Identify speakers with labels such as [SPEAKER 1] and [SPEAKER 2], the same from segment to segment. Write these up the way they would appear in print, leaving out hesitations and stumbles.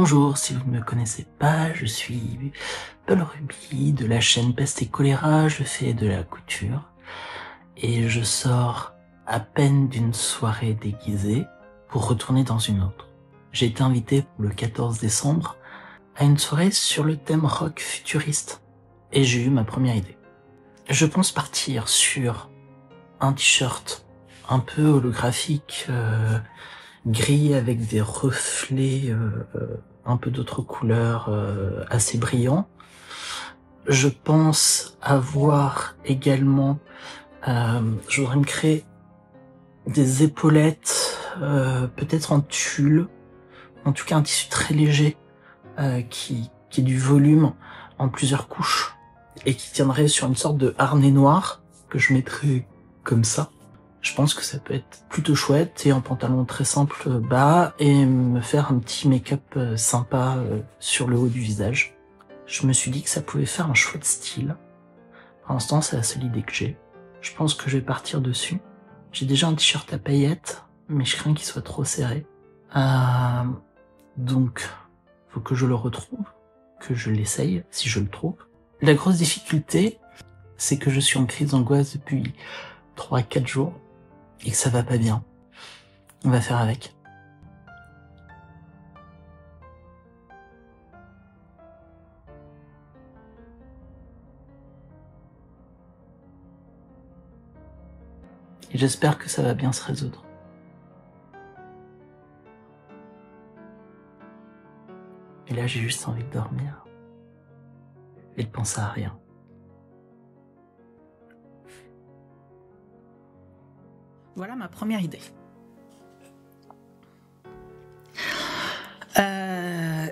[SPEAKER 1] Bonjour, si vous ne me connaissez pas, je suis Paul Ruby de la chaîne Peste et Choléra, je fais de la couture et je sors à peine d'une soirée déguisée pour retourner dans une autre. J'ai été invité pour le 14 décembre à une soirée sur le thème rock futuriste et j'ai eu ma première idée. Je pense partir sur un t-shirt un peu holographique, gris avec des reflets un peu d'autres couleurs assez brillants. Je pense avoir également, je voudrais me créer des épaulettes, peut-être en tulle, en tout cas un tissu très léger qui ait du volume en plusieurs couches et qui tiendrait sur une sorte de harnais noir que je mettrais comme ça. Je pense que ça peut être plutôt chouette et en pantalon très simple bas et me faire un petit make-up sympa sur le haut du visage. Je me suis dit que ça pouvait faire un chouette style. Pour l'instant, c'est la seule idée que j'ai. Je pense que je vais partir dessus. J'ai déjà un t-shirt à paillettes, mais je crains qu'il soit trop serré. Donc, faut que je le retrouve, que je l'essaye, si je le trouve. La grosse difficulté, c'est que je suis en crise d'angoisse depuis 3-4 jours. Et que ça va pas bien. On va faire avec. Et j'espère que ça va bien se résoudre. Et là, j'ai juste envie de dormir. Et de penser à rien.
[SPEAKER 2] Voilà ma première idée.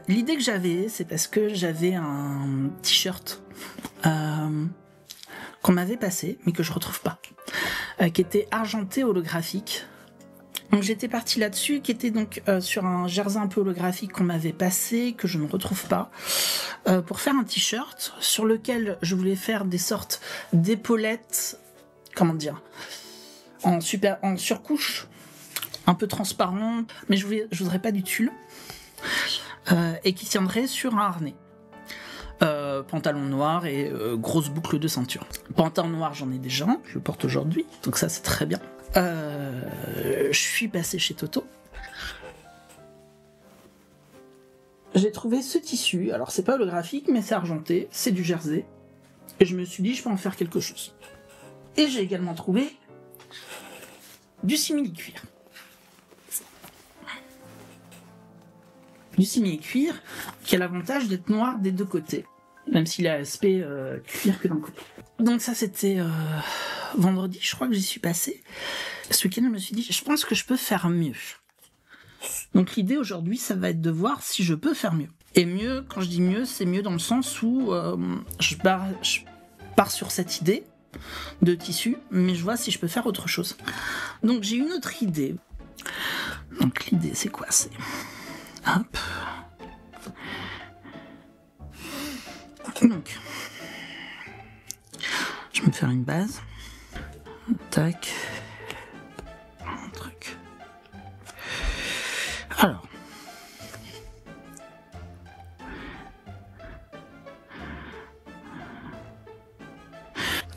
[SPEAKER 2] L'idée que j'avais, c'est parce que j'avais un t-shirt qu'on m'avait passé, mais que je retrouve pas, qui était argenté holographique. Donc j'étais partie là-dessus, qui était donc sur un jersey un peu holographique qu'on m'avait passé, que je ne retrouve pas, pour faire un t-shirt sur lequel je voulais faire des sortes d'épaulettes, comment dire, en surcouche, un peu transparent, mais je voudrais pas du tulle, et qui tiendrait sur un harnais. Pantalon noir et grosse boucle de ceinture. Pantalon noir, j'en ai déjà un, je le porte aujourd'hui, donc ça c'est très bien. Je suis passée chez Toto. J'ai trouvé ce tissu, alors c'est pas holographique, mais c'est argenté, c'est du jersey, et je me suis dit je peux en faire quelque chose. Et j'ai également trouvé du simili-cuir. Du simili-cuir qui a l'avantage d'être noir des deux côtés, même s'il a l'aspect cuir que d'un côté. Donc ça c'était vendredi, je crois que j'y suis passée. Ce week-end je me suis dit, je pense que je peux faire mieux. Donc l'idée aujourd'hui, ça va être de voir si je peux faire mieux. Et mieux, quand je dis mieux, c'est mieux dans le sens où je pars sur cette idée de tissu, mais je vois si je peux faire autre chose. Donc j'ai une autre idée. Donc l'idée c'est quoi? C'est... Hop. Donc je vais me faire une base. Tac. Un truc. Alors.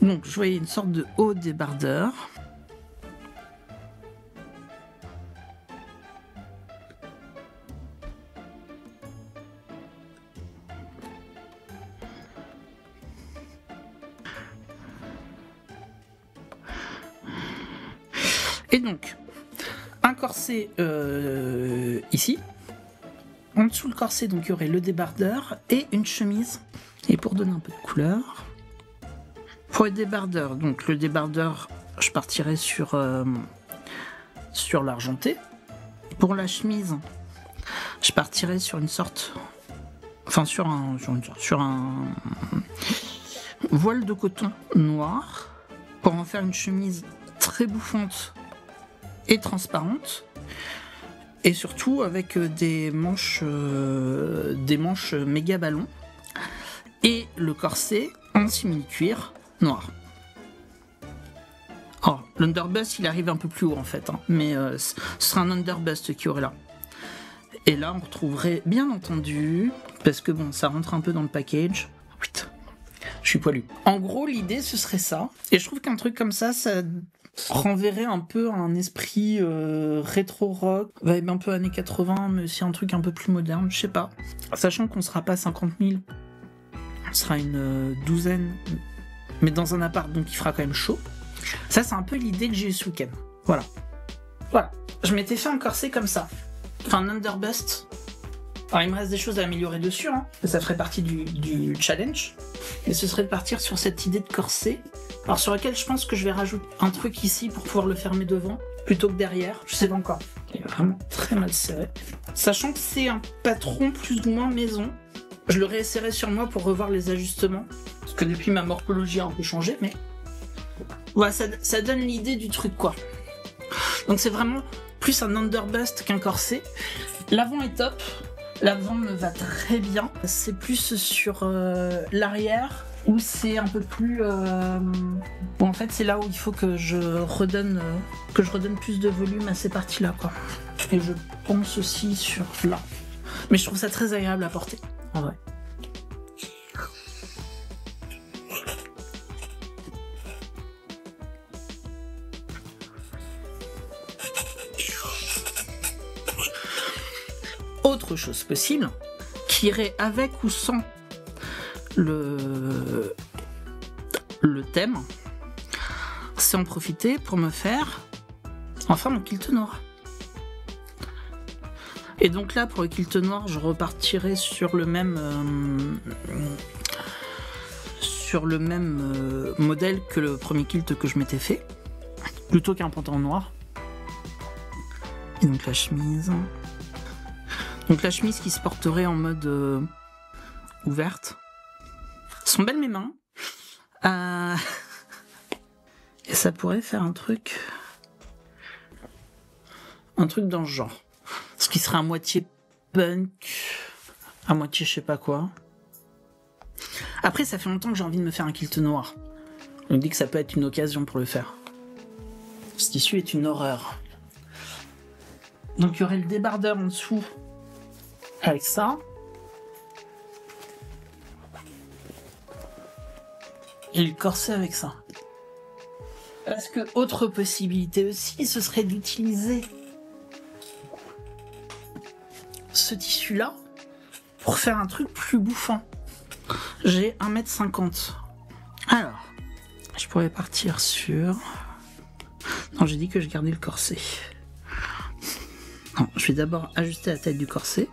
[SPEAKER 2] Donc je voyais une sorte de haut débardeur. Et donc, un corset ici. En dessous le corset, donc il y aurait le débardeur et une chemise. Et pour donner un peu de couleur, pour le débardeur, donc le débardeur, je partirai sur l'argenté. Pour la chemise, je partirai sur une sorte, enfin sur un voile de coton noir pour en faire une chemise très bouffante et transparente, et surtout avec des manches méga ballons, et le corset en simili-cuir noir. Oh, l'underbust il arrive un peu plus haut en fait, hein, mais ce sera un underbust qui aurait là. Et là, on retrouverait, bien entendu, parce que bon, ça rentre un peu dans le package. Putain, je suis poilu. En gros, l'idée, ce serait ça. Et je trouve qu'un truc comme ça renverrait un peu un esprit rétro-rock, vibe un peu années 80, mais aussi un truc un peu plus moderne, je sais pas. Sachant qu'on sera pas 50 000, on sera une douzaine, mais dans un appart, donc il fera quand même chaud. Ça, c'est un peu l'idée que j'ai eu ce week-end. Voilà. Je m'étais fait un corset comme ça. Enfin, un underbust. Alors, il me reste des choses à améliorer dessus, hein. Ça ferait partie du challenge. Mais ce serait de partir sur cette idée de corset. Alors, sur laquelle je pense que je vais rajouter un truc ici pour pouvoir le fermer devant, plutôt que derrière. Je sais pas encore. Il est vraiment très mal serré. Sachant que c'est un patron plus ou moins maison, je le réessayerai sur moi pour revoir les ajustements. Parce que depuis, ma morphologie a un peu changé, mais... Voilà, ça donne l'idée du truc, quoi. Donc, c'est vraiment plus un underbust qu'un corset. L'avant est top. L'avant me va très bien. C'est plus sur l'arrière où c'est un peu plus... Bon, en fait, c'est là où il faut que je redonne plus de volume à ces parties-là, quoi. Et je pense aussi sur là. Mais je trouve ça très agréable à porter, en vrai. Autre chose possible, qui irait avec ou sans le thème, c'est en profiter pour me faire enfin mon kilt noir. Et donc là, pour le kilt noir, je repartirai sur le même modèle que le premier kilt que je m'étais fait, plutôt qu'un pantalon noir. Et donc la chemise... Donc la chemise qui se porterait en mode ouverte. Sont belles mes mains. Et ça pourrait faire un truc dans ce genre. Ce qui serait à moitié punk, à moitié je sais pas quoi. Après, ça fait longtemps que j'ai envie de me faire un kilt noir. On me dit que ça peut être une occasion pour le faire. Ce tissu est une horreur. Donc il y aurait le débardeur en dessous. Avec ça. Et le corset avec ça. Parce que autre possibilité aussi, ce serait d'utiliser ce tissu-là pour faire un truc plus bouffant. J'ai 1m50. Alors, je pourrais partir sur... Non, j'ai dit que je gardais le corset. Non, je vais d'abord ajuster la taille du corset.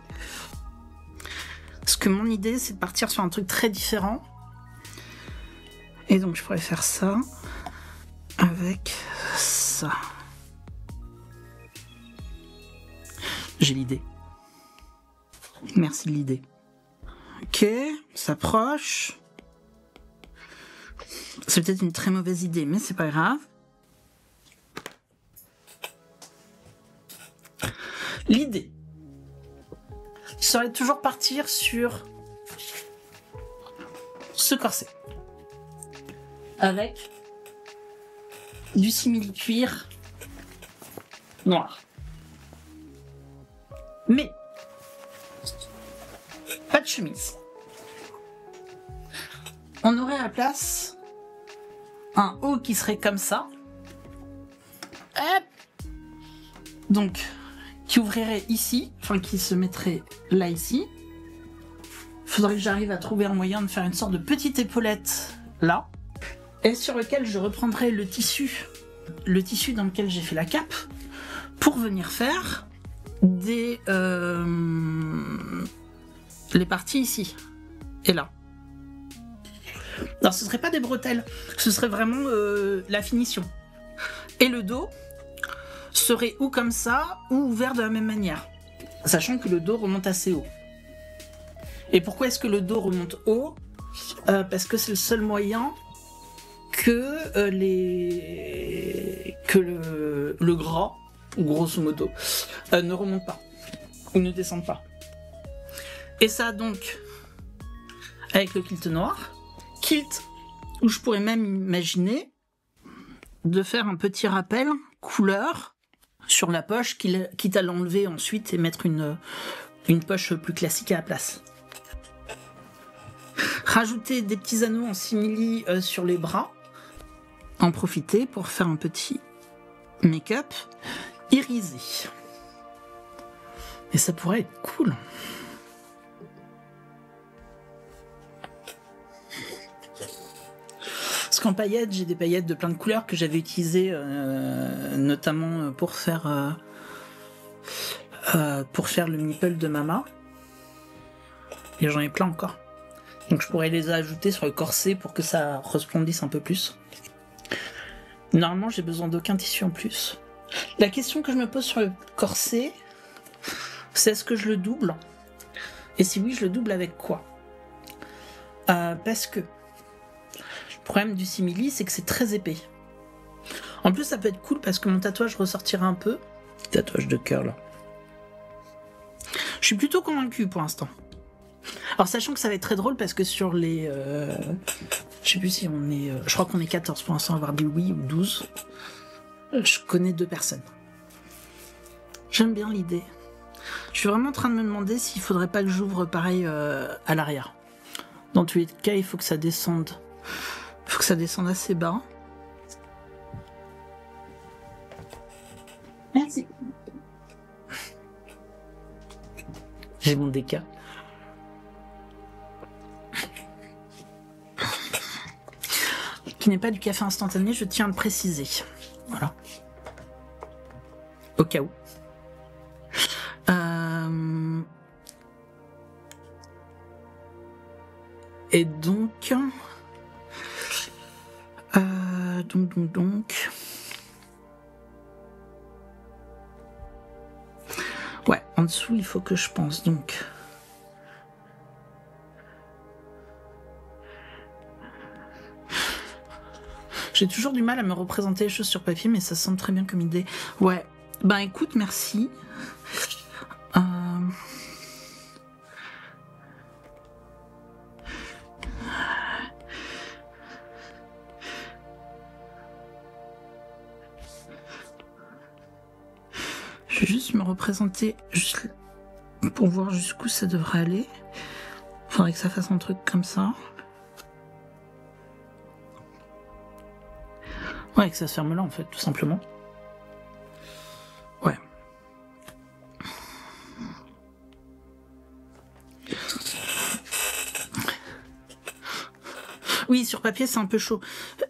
[SPEAKER 2] Parce que mon idée, c'est de partir sur un truc très différent. Et donc, je pourrais faire ça avec ça. J'ai l'idée. Merci de l'idée. Ok, on s'approche. C'est peut-être une très mauvaise idée, mais c'est pas grave. L'idée serait toujours partir sur ce corset avec du simili-cuir noir. Mais pas de chemise. On aurait à la place un haut qui serait comme ça. Hop. Donc qui ouvrirait ici, enfin qui se mettrait là ici. Il faudrait que j'arrive à trouver un moyen de faire une sorte de petite épaulette là, et sur lequel je reprendrai le tissu dans lequel j'ai fait la cape, pour venir faire les parties ici et là. Alors ce serait pas des bretelles, ce serait vraiment la finition. Et le dos serait ou comme ça, ou ouvert de la même manière. Sachant que le dos remonte assez haut. Et pourquoi est-ce que le dos remonte haut ? Parce que c'est le seul moyen que le gras, grosso modo, ne remonte pas. Ou ne descende pas. Et ça donc, avec le kilt noir, kilt où je pourrais même imaginer de faire un petit rappel couleur sur la poche, quitte à l'enlever ensuite et mettre une poche plus classique à la place. Rajouter des petits anneaux en simili sur les bras. En profiter pour faire un petit make-up irisé. Et ça pourrait être cool. Parce qu'en paillettes, j'ai des paillettes de plein de couleurs que j'avais utilisées notamment pour faire le meeple de Mama. Et j'en ai plein encore. Donc je pourrais les ajouter sur le corset pour que ça resplendisse un peu plus. Normalement, j'ai besoin d'aucun tissu en plus. La question que je me pose sur le corset, c'est est-ce que je le double? Et si oui, je le double avec quoi? Parce que le problème du simili, c'est que c'est très épais. En plus, ça peut être cool parce que mon tatouage ressortira un peu. Petit tatouage de cœur, là. Je suis plutôt convaincue pour l'instant. Alors, sachant que ça va être très drôle parce que sur les... je sais plus si on est... je crois qu'on est 14 pour l'instant à avoir dit oui ou 12. Je connais 2 personnes. J'aime bien l'idée. Je suis vraiment en train de me demander s'il faudrait pas que j'ouvre pareil à l'arrière. Dans tous les cas, il faut que ça descende. Il faut que ça descende assez bas. Merci. J'ai mon déca. Qui n'est pas du café instantané, je tiens à le préciser. Voilà. Au cas où. Et donc... donc... Ouais, en dessous, il faut que je pense, donc... J'ai toujours du mal à me représenter les choses sur papier, mais ça semble très bien comme idée. Ouais, ben écoute, merci. Je vais juste me représenter juste pour voir jusqu'où ça devrait aller. Faudrait que ça fasse un truc comme ça. Ouais, que ça se ferme là en fait, tout simplement. Ouais. Oui, sur papier c'est un peu chaud.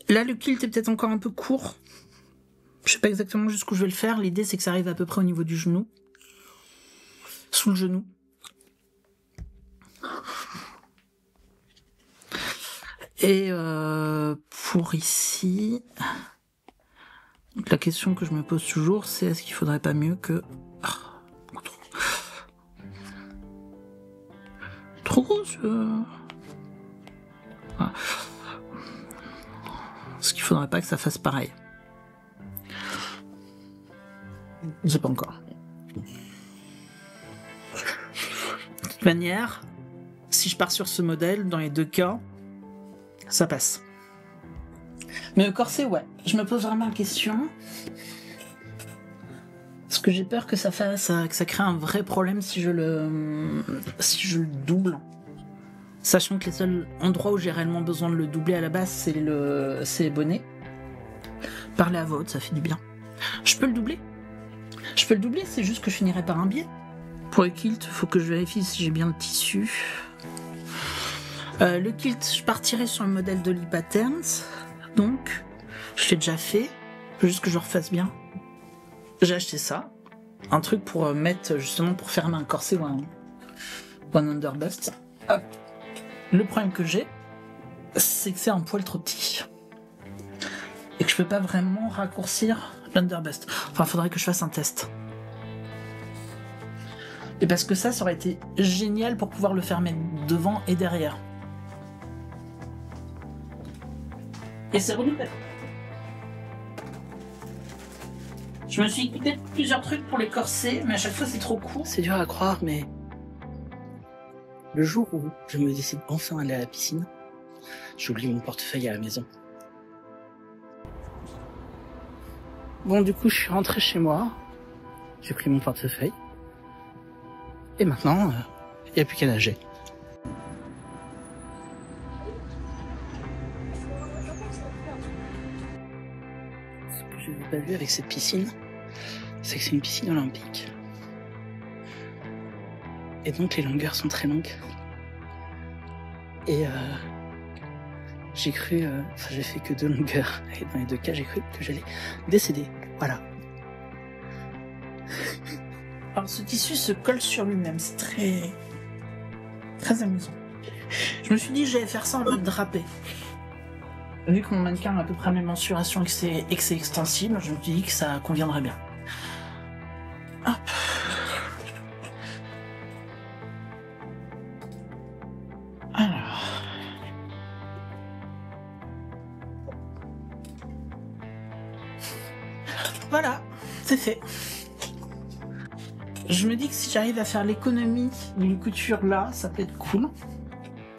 [SPEAKER 2] Là le kilt est peut-être encore un peu court. Je sais pas exactement jusqu'où je vais le faire. L'idée c'est que ça arrive à peu près au niveau du genou. Sous le genou. Et pour ici... Donc la question que je me pose toujours, c'est est-ce qu'il faudrait pas mieux que... Trop gros, Est-ce qu'il faudrait pas que ça fasse pareil? Je sais pas encore. De toute manière, si je pars sur ce modèle, dans les 2 cas, ça passe. Mais le corset, ouais. Je me pose vraiment la question. Parce que j'ai peur que ça crée un vrai problème si je le double. Sachant que les seuls endroits où j'ai réellement besoin de le doubler à la base, c'est les bonnets. Parler à voix haute, ça fait du bien. Je peux le doubler. C'est juste que je finirai par un biais. Pour le kilt, faut que je vérifie si j'ai bien le tissu. Le kilt, je partirai sur le modèle de Lee Patterns. Donc, je l'ai déjà fait. Faut juste que je le refasse bien. J'ai acheté ça. Un truc pour mettre, justement, pour fermer un corset ou un underbust. Hop. Le problème que j'ai, c'est que c'est un poil trop petit. Et que je peux pas vraiment raccourcir l'underbust. Enfin, faudrait que je fasse un test. Et parce que ça aurait été génial pour pouvoir le fermer devant et derrière. Et c'est renouvelé. Je me suis équipé de plusieurs trucs pour les corsets, mais à chaque fois c'est trop court. C'est dur à croire, mais le jour où je me décide enfin d'aller à la piscine, j'oublie mon portefeuille à la maison. Bon, du coup, je suis rentrée chez moi. J'ai pris mon portefeuille. Et maintenant, il n'y a plus qu'à nager. Ce que je n'ai pas vu avec cette piscine, c'est que c'est une piscine olympique. Et donc les longueurs sont très longues. Et j'ai cru, j'ai fait que 2 longueurs. Et dans les 2 cas, j'ai cru que j'allais décéder. Voilà. Alors ce tissu se colle sur lui-même, c'est très amusant. Je me suis dit que j'allais faire ça en mode drapé. Vu que mon mannequin a à peu près mes mensurations et que c'est extensible, je me suis dit que ça conviendrait bien. Hop. Alors. Voilà, c'est fait. Je me dis que si j'arrive à faire l'économie d'une couture là, ça peut être cool.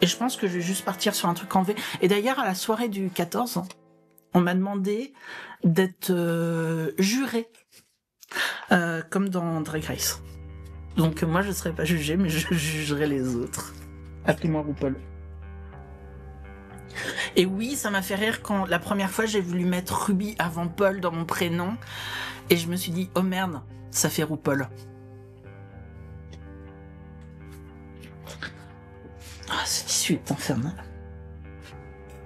[SPEAKER 2] Et je pense que je vais juste partir sur un truc en V. Et d'ailleurs, à la soirée du 14, on m'a demandé d'être juré, comme dans Drag Race. Donc moi, je ne serai pas jugée, mais je jugerai les autres. Appelez-moi RuPaul. Et oui, ça m'a fait rire quand la première fois, j'ai voulu mettre Ruby avant Paul dans mon prénom. Et je me suis dit, oh merde, ça fait RuPaul. Ah, ce tissu est infernal.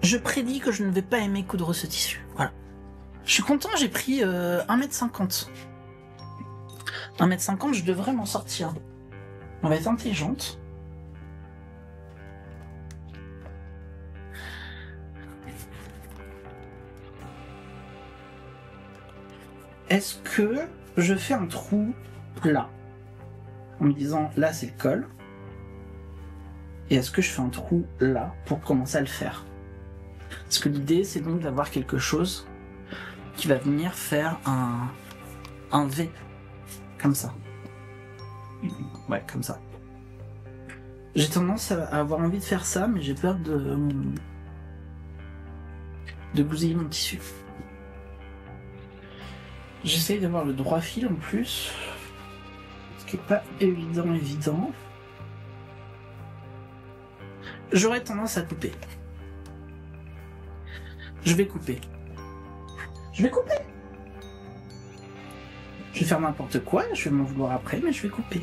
[SPEAKER 2] Je prédis que je ne vais pas aimer coudre ce tissu. Voilà. Je suis content, j'ai pris 1m50. 1m50, je devrais m'en sortir. On va être intelligente. Est-ce que je fais un trou là, en me disant là c'est le col, et est-ce que je fais un trou là pour commencer à le faire? Parce que l'idée c'est donc d'avoir quelque chose qui va venir faire un V, comme ça. Ouais, comme ça. J'ai tendance à avoir envie de faire ça, mais j'ai peur de bousiller mon tissu. J'essaye d'avoir le droit fil en plus, ce qui n'est pas évident. J'aurais tendance à couper. Je vais couper. Je vais faire n'importe quoi, je vais m'en vouloir après, mais je vais couper.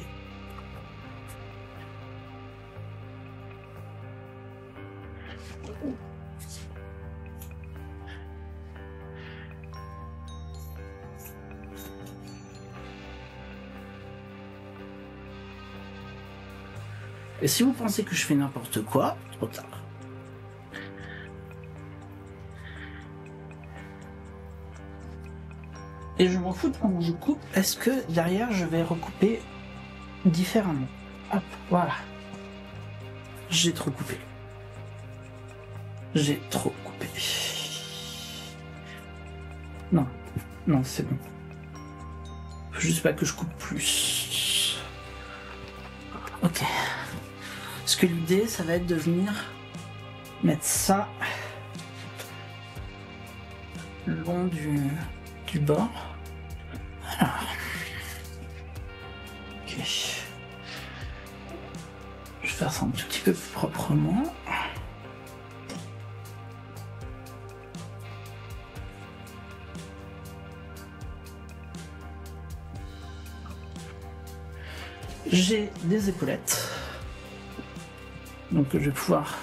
[SPEAKER 2] Et si vous pensez que je fais n'importe quoi, trop tard. Et je m'en fous de quand je coupe, est-ce que derrière je vais recouper différemment? Hop, voilà. J'ai trop coupé. Non, c'est bon. Faut juste pas que je coupe plus. Ok. Parce que l'idée, ça va être de venir mettre ça le long du bord. Alors. Ok. Je vais faire ça un tout petit peu plus proprement. J'ai des épaulettes. Donc je vais pouvoir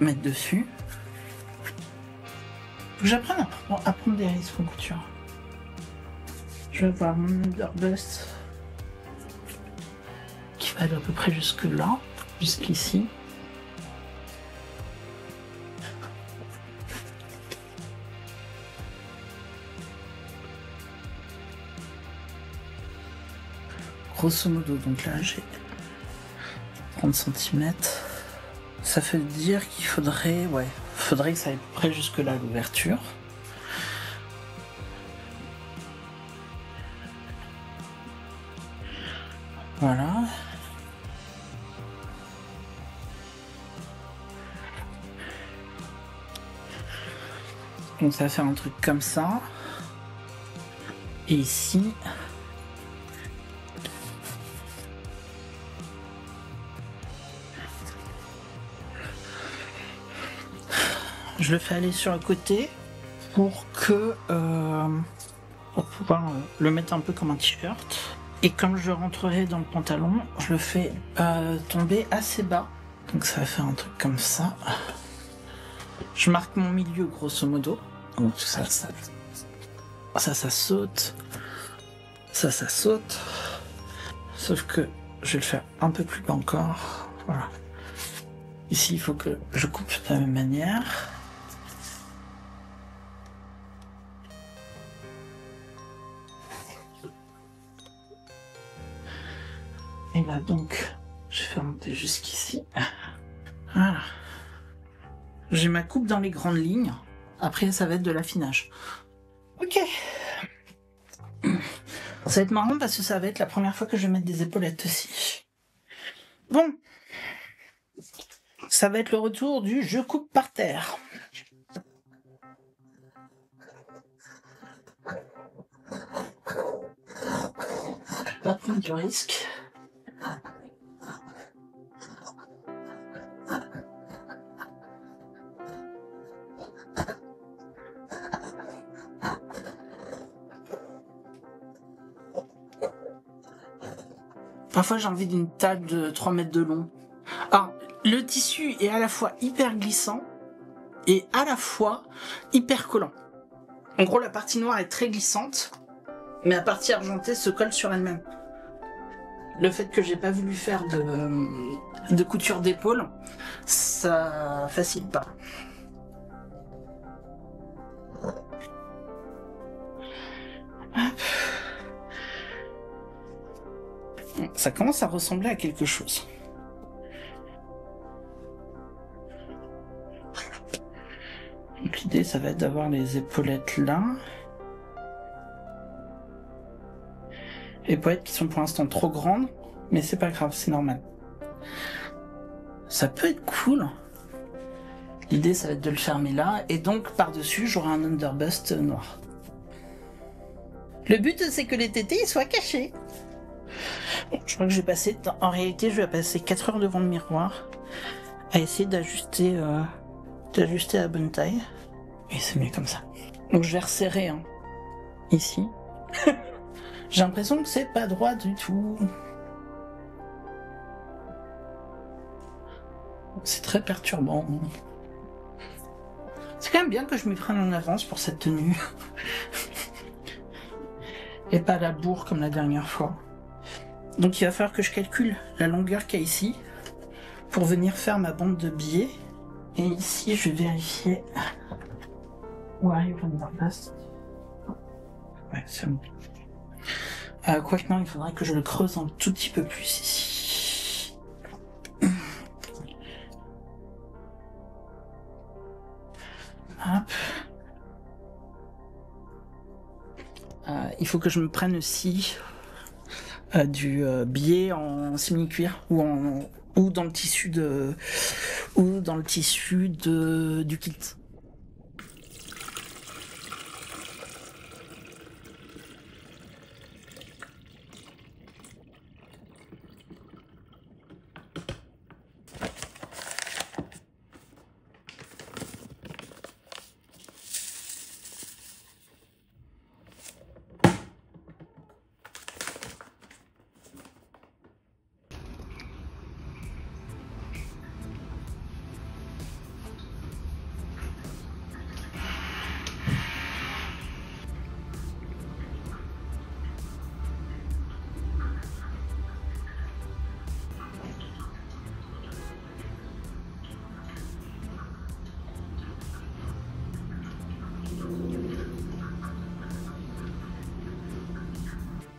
[SPEAKER 2] mettre dessus. Faut que j'apprenne à prendre des risques en couture. Je vais avoir mon underbust qui va aller à peu près jusque là, jusqu'ici. Grosso modo, donc là j'ai 30 cm. Ça veut dire qu'il faudrait que ça aille à peu près jusque là l'ouverture. Voilà. Donc ça va faire un truc comme ça. Et ici, je le fais aller sur le côté pour que pour pouvoir le mettre un peu comme un t-shirt. Et comme je rentrerai dans le pantalon, je le fais tomber assez bas. Donc ça va faire un truc comme ça. Je marque mon milieu grosso modo. Donc ça saute. Ça saute. Sauf que je vais le faire un peu plus bas encore. Voilà. Ici, il faut que je coupe de la même manière. Et là donc, je vais remonter jusqu'ici. Voilà. J'ai ma coupe dans les grandes lignes. Après, ça va être de l'affinage. Ok. Ça va être marrant parce que ça va être la première fois que je vais mettre des épaulettes aussi. Bon. Ça va être le retour du je coupe par terre. Pas prendre du risque. Parfois j'ai envie d'une table de 3 mètres de long. Alors, le tissu est à la fois hyper glissant et à la fois hyper collant. En gros, la partie noire est très glissante, mais la partie argentée se colle sur elle-même. Le fait que j'ai pas voulu faire de couture d'épaule, ça facilite pas. Ça commence à ressembler à quelque chose. Donc l'idée, ça va être d'avoir les épaulettes là. Épaulettes qui sont pour l'instant trop grandes, mais c'est pas grave, c'est normal. Ça peut être cool. L'idée, ça va être de le fermer là, et donc par-dessus, j'aurai un underbust noir. Le but, c'est que les tétés soient cachés. Bon, je crois que j'ai passé, en réalité, je vais passer 4 heures devant le miroir à essayer d'ajuster à la bonne taille. Et c'est mieux comme ça. Donc je vais resserrer hein, ici. J'ai l'impression que c'est pas droit du tout. C'est très perturbant. C'est quand même bien que je m'y prenne en avance pour cette tenue. Et pas à la bourre comme la dernière fois. Donc il va falloir que je calcule la longueur qu'il y a ici pour venir faire ma bande de billets. Et ici je vais vérifier où arrive l'underbust. Ouais, c'est bon. Quoique non, il faudrait que je le creuse un tout petit peu plus ici. Hop. Il faut que je me prenne aussi du billet en simili-cuir ou dans le tissu du kit.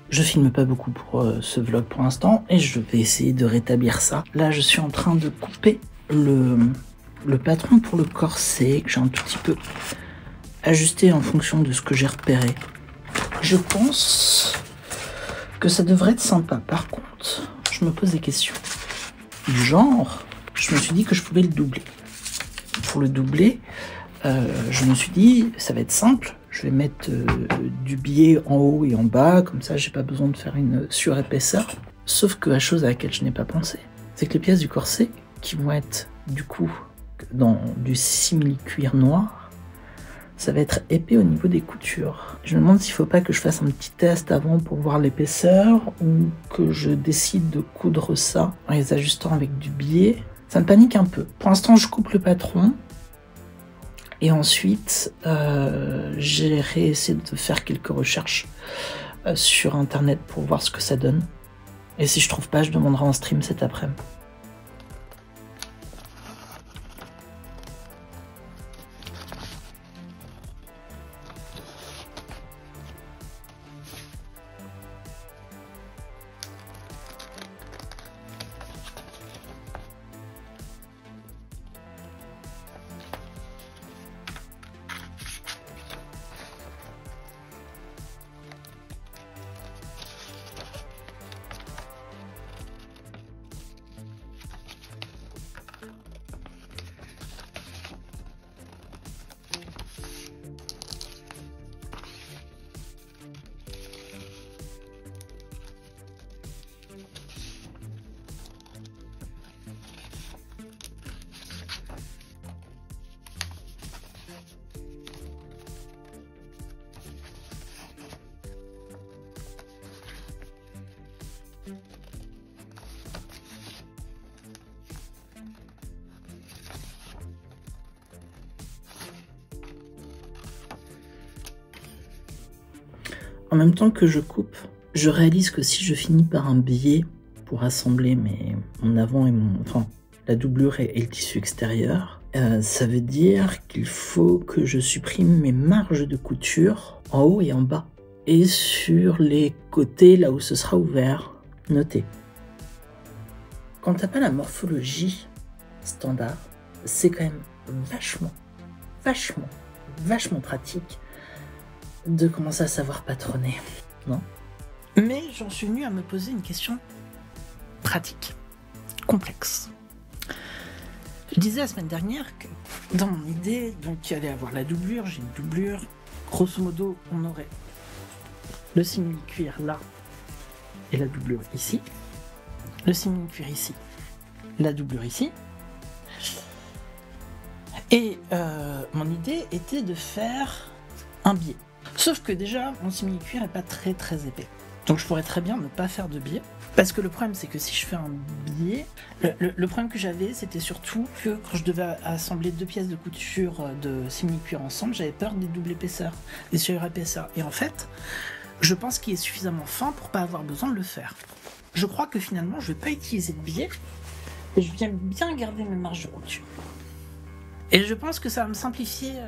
[SPEAKER 2] Je filme pas beaucoup pour ce vlog pour l'instant et je vais essayer de rétablir ça. Là, je suis en train de couper le patron pour le corset que j'ai un tout petit peu ajusté en fonction de ce que j'ai repéré. Je pense que ça devrait être sympa. Par contre, je me pose des questions. Du genre, je me suis dit que je pouvais le doubler. Pour le doubler, je me suis dit, ça va être simple. Je vais mettre du biais en haut et en bas, comme ça j'ai pas besoin de faire une surépaisseur. Sauf que la chose à laquelle je n'ai pas pensé, c'est que les pièces du corset, qui vont être du coup dans du simili-cuir noir, ça va être épais au niveau des coutures. Je me demande s'il ne faut pas que je fasse un petit test avant pour voir l'épaisseur, ou que je décide de coudre ça en les ajustant avec du biais. Ça me panique un peu. Pour l'instant, je coupe le patron. Et ensuite, j'ai réessayé de faire quelques recherches sur internet pour voir ce que ça donne. Et si je trouve pas, je demanderai en stream cet après-midi. En même temps que je coupe, je réalise que si je finis par un biais pour assembler mon avant et la doublure et le tissu extérieur, ça veut dire qu'il faut que je supprime mes marges de couture en haut et en bas. Et sur les côtés, là où ce sera ouvert, notez. Quand t'as pas la morphologie standard, c'est quand même vachement pratique de commencer à savoir patronner, non? Mais j'en suis venu à me poser une question pratique, complexe. Je disais la semaine dernière que dans mon idée, donc il allait avoir la doublure, j'ai une doublure, grosso modo on aurait le simili-cuir là et la doublure ici, le simili-cuir ici, la doublure ici, et mon idée était de faire un biais. Sauf que déjà, mon simili-cuir n'est pas très épais. Donc je pourrais très bien ne pas faire de biais. Parce que le problème, c'est que si je fais un biais, le problème que j'avais, c'était surtout que quand je devais assembler deux pièces de couture de simili-cuir ensemble, j'avais peur des doubles épaisseurs, des surépaisseurs. Et en fait, je pense qu'il est suffisamment fin pour pas avoir besoin de le faire. Je crois que finalement, je vais pas utiliser de biais, et je viens bien garder mes marges de couture. Et je pense que ça va me simplifier la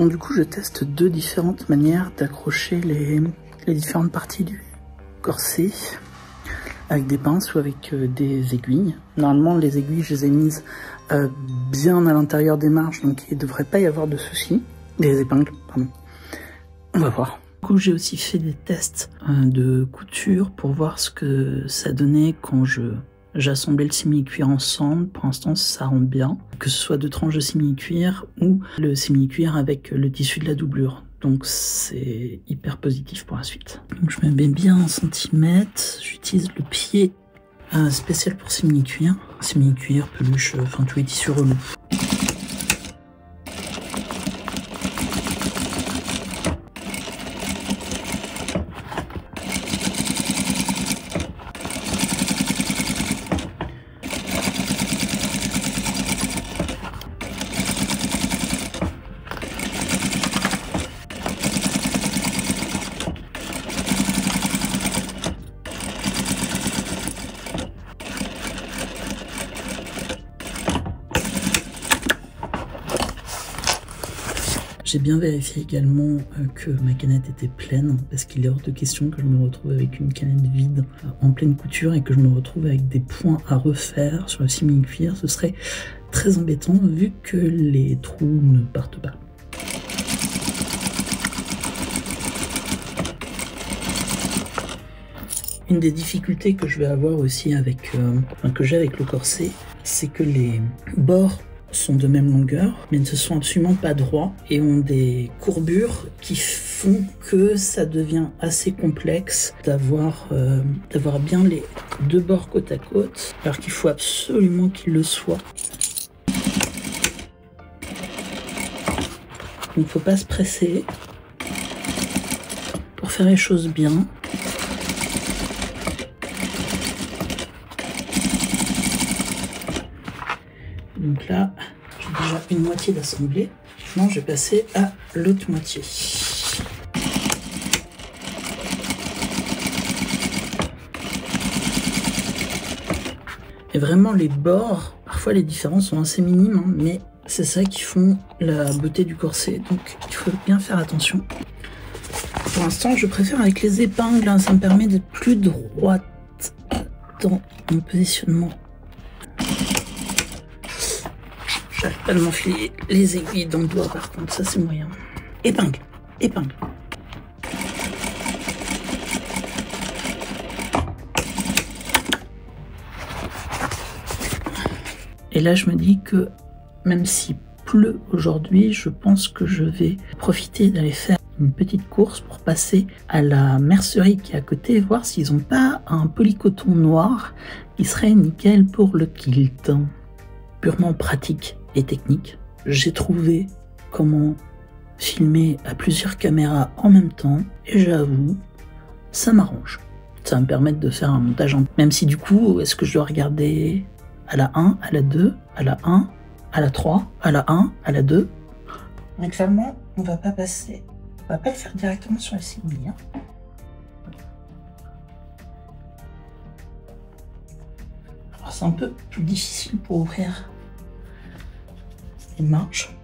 [SPEAKER 2] Bon, du coup, je teste deux différentes manières d'accrocher les différentes parties du corset, avec des pinces ou avec des aiguilles. Normalement, les aiguilles, je les ai mises bien à l'intérieur des marges, donc il ne devrait pas y avoir de soucis. Des épingles, pardon. On va voir. Du coup, j'ai aussi fait des tests de couture pour voir ce que ça donnait quand j'assemblais le simili-cuir ensemble. Pour l'instant, ça rend bien. Que ce soit deux tranches de simili-cuir ou le simili-cuir avec le tissu de la doublure. Donc c'est hyper positif pour la suite. Donc je me mets bien en centimètres. J'utilise le pied spécial pour simili-cuir. Simili-cuir, peluche, enfin tous les tissus relous. J'ai bien vérifié également que ma canette était pleine, parce qu'il est hors de question que je me retrouve avec une canette vide en pleine couture et que je me retrouve avec des points à refaire sur le simili-cuir. Ce serait très embêtant vu que les trous ne partent pas. Une des difficultés que je vais avoir aussi avec, que j'ai avec le corset, c'est que les bords sont de même longueur, mais ne sont absolument pas droits et ont des courbures qui font que ça devient assez complexe d'avoir bien les deux bords côte à côte, alors qu'il faut absolument qu'ils le soient. Il ne faut pas se presser pour faire les choses bien. Donc là, j'ai déjà une moitié d'assemblée. Maintenant, je vais passer à l'autre moitié. Et vraiment, les bords, parfois les différences sont assez minimes, hein, mais c'est ça qui font la beauté du corset. Donc, il faut bien faire attention. Pour l'instant, je préfère avec les épingles. Hein, ça me permet d'être plus droite dans mon positionnement. J'arrive pas de m'enfiler les aiguilles dans le doigt, par contre, ça c'est moyen. Épingle, épingle. Et là, je me dis que même s'il pleut aujourd'hui, je pense que je vais profiter d'aller faire une petite course pour passer à la mercerie qui est à côté et voir s'ils n'ont pas un polycoton noir qui serait nickel pour le kilt. Purement pratique et technique, j'ai trouvé comment filmer à plusieurs caméras en même temps et j'avoue, ça m'arrange. Ça va me permettre de faire un montage en... Même si du coup, est-ce que je dois regarder à la 1, à la 2, à la 1, à la 3, à la 1, à la 2. Mais clairement, on va pas passer... On va pas le faire directement sur la simili. Hein. Alors c'est un peu plus difficile pour ouvrir les marges.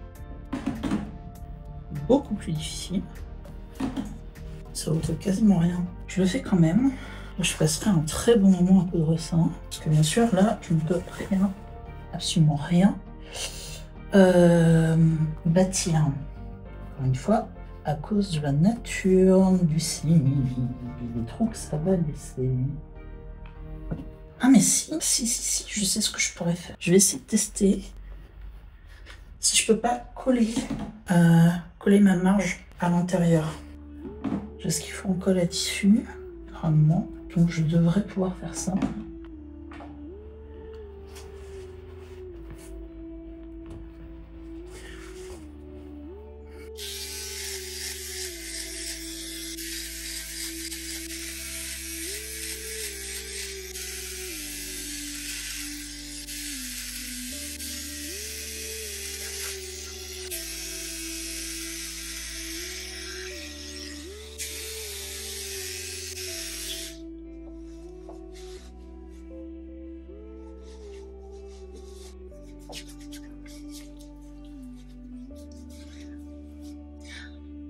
[SPEAKER 2] Beaucoup plus difficile. Ça ouvre quasiment rien. Je le fais quand même. Je passerai un très bon moment un peu de ressent. Parce que bien sûr, là, je ne peux rien, absolument rien, bâtir. Encore une fois, à cause de la nature du simili, les trous que ça va laisser. Ah mais si, je sais ce que je pourrais faire. Je vais essayer de tester si je peux pas coller ma marge à l'intérieur. J'ai ce qu'il faut en colle à tissu, normalement. Donc je devrais pouvoir faire ça.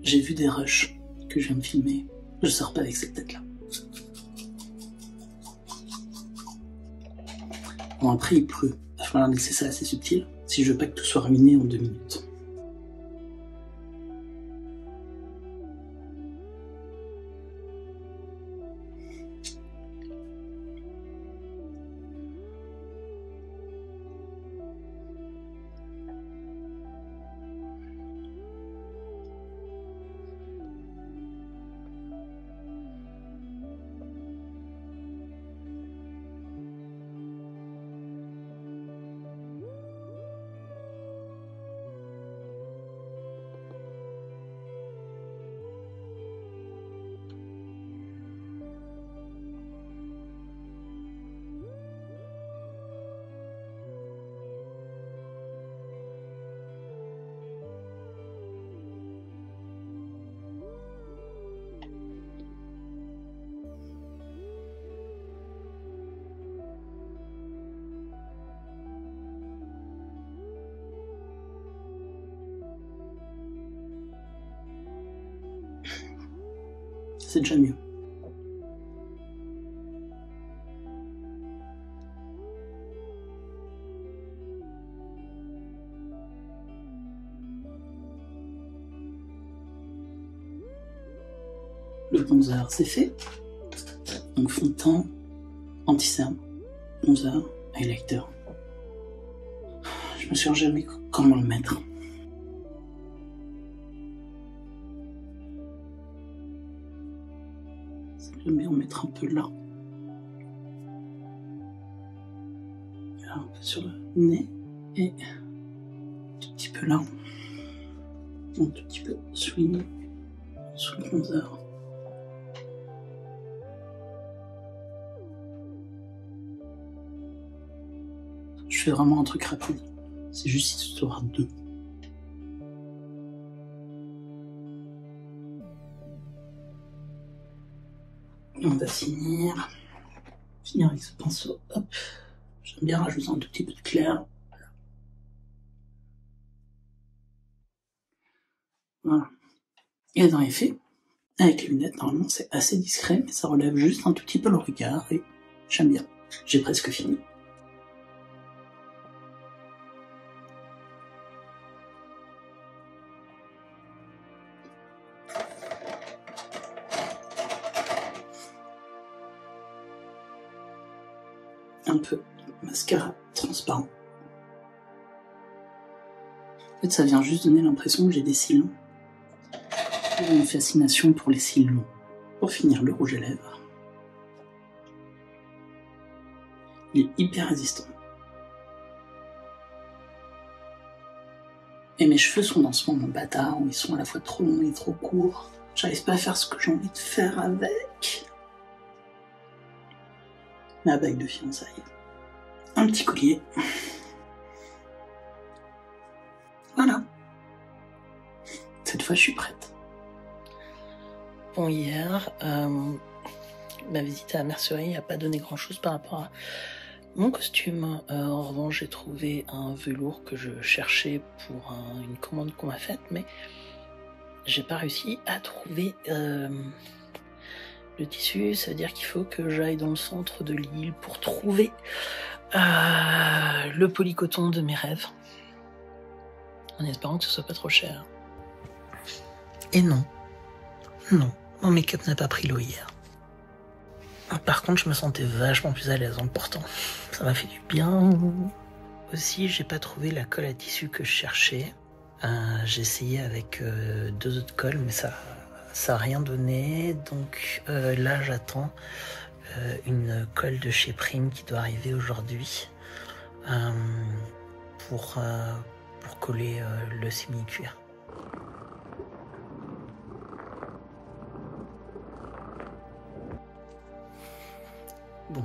[SPEAKER 1] J'ai vu des rushs que je viens de filmer. Je sors pas avec cette tête-là. Bon, après, il pleut. Il va falloir laisser ça assez subtil, si je veux pas que tout soit ruiné en 2 minutes. C'est déjà mieux. Le bronzer, c'est fait. Donc fond de teint, anti-cerne, bronzer, highlighter. Je me suis jamais comment le mettre. Je vais en mettre un peu là. Un peu sur le nez et un tout petit peu là. Un tout petit peu sous le bronzer. Je fais vraiment un truc rapide. C'est juste histoire de. On va finir avec ce pinceau. Hop. J'aime bien rajouter un tout petit peu de clair. Voilà. Et dans les faits, avec les lunettes, normalement c'est assez discret, mais ça relève juste un tout petit peu le regard et j'aime bien. J'ai presque fini. Un peu de mascara transparent. En fait, ça vient juste donner l'impression que j'ai des cils longs. J'ai une fascination pour les cils longs. Pour finir, le rouge à lèvres. Il est hyper résistant. Et mes cheveux sont dans ce moment bâtard où ils sont à la fois trop longs et trop courts. J'arrive pas à faire ce que j'ai envie de faire avec. Ma bague de fiançailles. Un petit collier. Voilà. Cette fois, je suis prête.
[SPEAKER 2] Bon, hier, ma visite à la mercerie n'a pas donné grand-chose par rapport à mon costume. En revanche, j'ai trouvé un velours que je cherchais pour une commande qu'on m'a faite, mais j'ai pas réussi à trouver le tissu. Ça veut dire qu'il faut que j'aille dans le centre de l'île pour trouver le polycoton de mes rêves, en espérant que ce soit pas trop cher. Et non, mon make-up n'a pas pris l'eau hier. Par contre, je me sentais vachement plus à l'aise en le portant. Ça m'a fait du bien. Aussi, j'ai pas trouvé la colle à tissu que je cherchais. J'ai essayé avec 2 autres colles, mais ça a rien donné. Donc là, j'attends une colle de chez Prime qui doit arriver aujourd'hui pour coller le simili-cuir. Bon.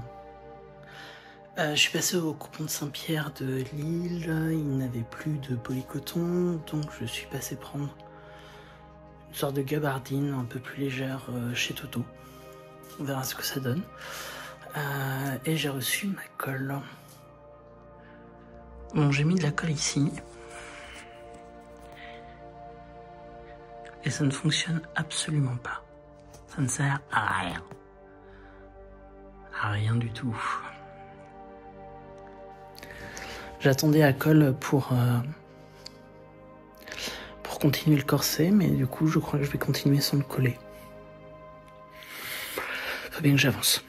[SPEAKER 2] Je suis passé au coupon de Saint-Pierre de Lille, il n'avait plus de polycoton, donc je suis passé prendre une sorte de gabardine un peu plus légère chez Toto. On verra ce que ça donne. Et j'ai reçu ma colle. Bon, j'ai mis de la colle ici.
[SPEAKER 1] Et ça ne fonctionne absolument pas. Ça ne sert à rien. À rien du tout. J'attendais à colle pour continuer le corset, mais du coup je crois que je vais continuer sans le coller. Faut bien que j'avance.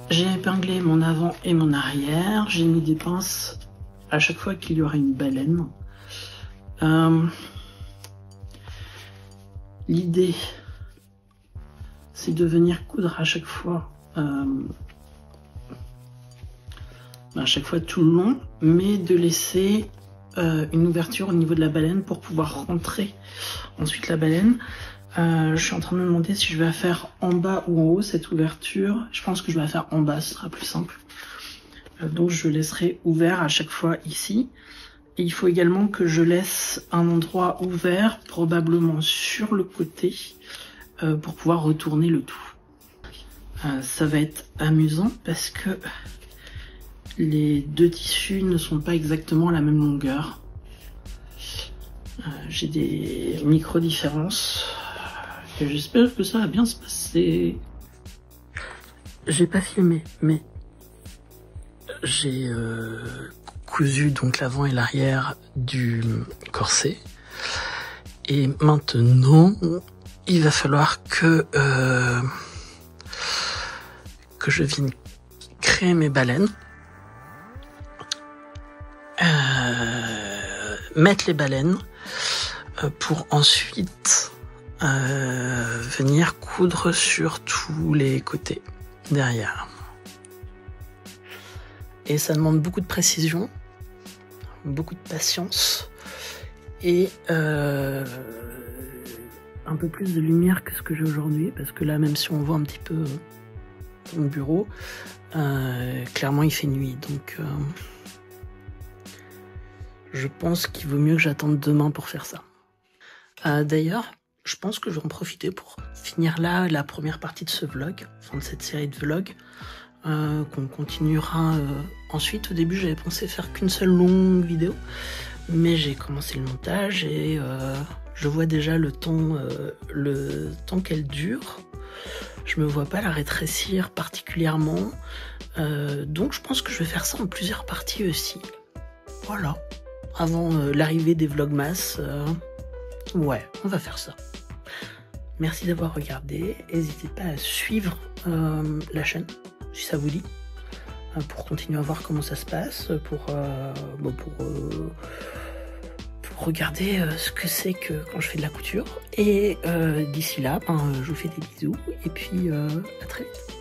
[SPEAKER 1] J'ai épinglé mon avant et mon arrière. J'ai mis des pinces à chaque fois qu'il y aura une baleine. L'idée, c'est de venir coudre à chaque fois tout le long, mais de laisser une ouverture au niveau de la baleine pour pouvoir rentrer ensuite la baleine. Je suis en train de me demander si je vais la faire en bas ou en haut cette ouverture. Je pense que je vais la faire en bas, ce sera plus simple. Donc je laisserai ouvert à chaque fois ici. Et il faut également que je laisse un endroit ouvert, probablement sur le côté, pour pouvoir retourner le tout. Ça va être amusant parce que les deux tissus ne sont pas exactement à la même longueur. J'ai des micro-différences. Et j'espère que ça va bien se passer. J'ai pas filmé, mais j'ai cousu donc l'avant et l'arrière du corset. Et maintenant, il va falloir que je vienne créer mes baleines. Mettre les baleines pour ensuite venir coudre sur tous les côtés derrière. Et ça demande beaucoup de précision, beaucoup de patience et un peu plus de lumière que ce que j'ai aujourd'hui, parce que là, même si on voit un petit peu mon bureau, clairement il fait nuit, donc je pense qu'il vaut mieux que j'attende demain pour faire ça. D'ailleurs, je pense que je vais en profiter pour finir là la première partie de ce vlog, enfin de cette série de vlogs, qu'on continuera ensuite. Au début, j'avais pensé faire qu'une seule longue vidéo, mais j'ai commencé le montage et je vois déjà le temps qu'elle dure. Je me vois pas la rétrécir particulièrement, donc je pense que je vais faire ça en plusieurs parties aussi. Voilà, avant l'arrivée des vlogmas, ouais, on va faire ça. Merci d'avoir regardé, n'hésitez pas à suivre la chaîne, si ça vous dit, pour continuer à voir comment ça se passe, pour regarder ce que c'est que quand je fais de la couture. Et d'ici là, je vous fais des bisous, et puis à très vite.